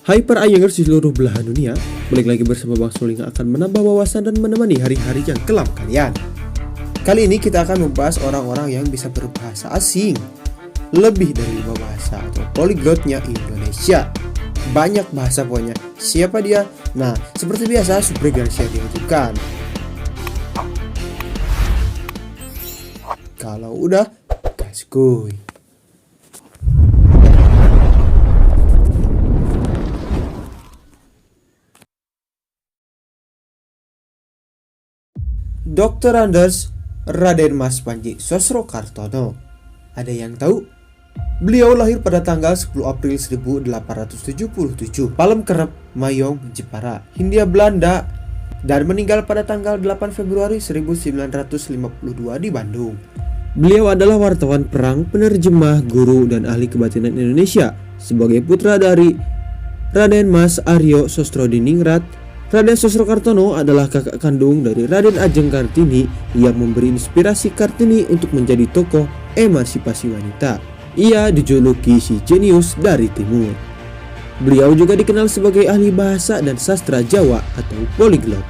Hai para Ayengers di seluruh belahan dunia, balik lagi bersama Bang Suling yang akan menambah wawasan dan menemani hari-hari yang kelam kalian. Kali ini kita akan membahas orang-orang yang bisa berbahasa asing, lebih dari 5 bahasa atau polyglotnya Indonesia. Banyak bahasa pokoknya. Siapa dia? Nah, seperti biasa Supri Garcia diajukan. Kalau udah, gaskuy. Dr. Anders Raden Mas Panji Sosrokartono. Ada yang tahu? Beliau lahir pada tanggal 10 April 1877, Palemkerep, Mayong, Jepara, Hindia Belanda, dan meninggal pada tanggal 8 Februari 1952 di Bandung. Beliau adalah wartawan perang, penerjemah, guru, dan ahli kebatinan Indonesia. Sebagai putra dari Raden Mas Aryo Sostrodiningrat, Raden Sosrokartono adalah kakak kandung dari Raden Ajeng Kartini yang memberi inspirasi Kartini untuk menjadi tokoh emansipasi wanita. Ia dijuluki si jenius dari timur. Beliau juga dikenal sebagai ahli bahasa dan sastra Jawa atau polyglot.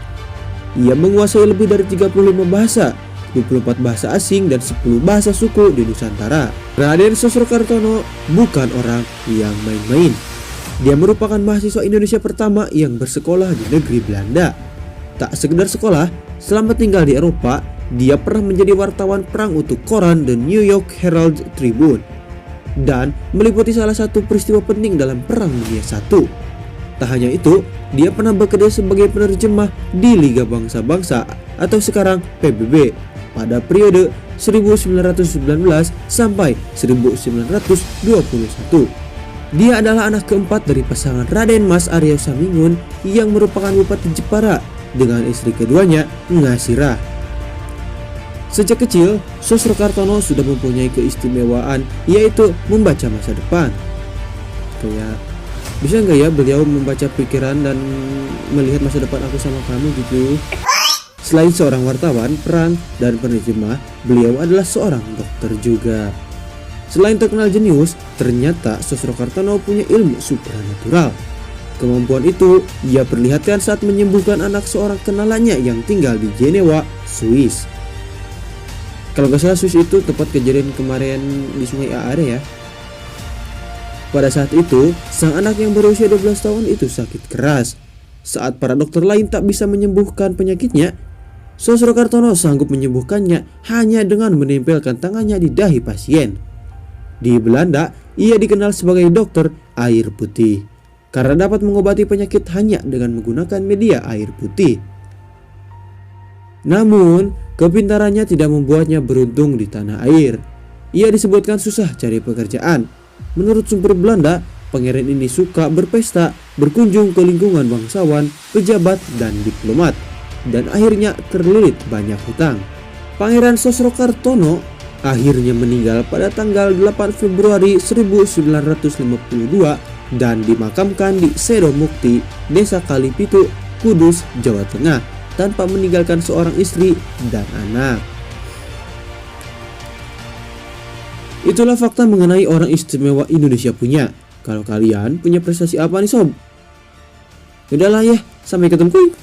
Ia menguasai lebih dari 35 bahasa, 24 bahasa asing dan 10 bahasa suku di Nusantara. Raden Sosrokartono bukan orang yang main-main. Dia merupakan mahasiswa Indonesia pertama yang bersekolah di negeri Belanda. Tak sekedar sekolah, selama tinggal di Eropa, dia pernah menjadi wartawan perang untuk koran The New York Herald Tribune dan meliputi salah satu peristiwa penting dalam Perang Dunia I. Tak hanya itu, dia pernah bekerja sebagai penerjemah di Liga Bangsa-Bangsa atau sekarang PBB pada periode 1919 sampai 1921. Dia adalah anak keempat dari pasangan Raden Mas Aryo Samingun yang merupakan Bupati Jepara dengan istri keduanya, Ngasirah. Sejak kecil, Sosrokartono sudah mempunyai keistimewaan yaitu membaca masa depan. Kayak, bisa nggak ya beliau membaca pikiran dan melihat masa depan aku sama kamu gitu. Selain seorang wartawan, perang, dan penerjemah, beliau adalah seorang dokter juga. Selain terkenal jenius, ternyata Sosrokartono punya ilmu supranatural. Kemampuan itu ia perlihatkan saat menyembuhkan anak seorang kenalannya yang tinggal di Jenewa, Swiss. Kalau nggak salah Swiss itu tempat kejadian kemarin di Sungai Aare ya. Pada saat itu, sang anak yang berusia 12 tahun itu sakit keras. Saat para dokter lain tak bisa menyembuhkan penyakitnya, Sosrokartono sanggup menyembuhkannya hanya dengan menempelkan tangannya di dahi pasien. Di Belanda, ia dikenal sebagai dokter air putih karena dapat mengobati penyakit hanya dengan menggunakan media air putih. Namun, kepintarannya tidak membuatnya beruntung di tanah air. Ia disebutkan susah cari pekerjaan. Menurut sumber Belanda, pangeran ini suka berpesta, berkunjung ke lingkungan bangsawan, pejabat, dan diplomat, dan akhirnya terlilit banyak hutang. Pangeran Sosrokartono akhirnya meninggal pada tanggal 8 Februari 1952 dan dimakamkan di Sedomukti, Desa Kalipitu, Kudus, Jawa Tengah, tanpa meninggalkan seorang istri dan anak. Itulah fakta mengenai orang istimewa Indonesia punya. Kalau kalian punya prestasi apa nih sob? Udahlah ya, sampai ketemu.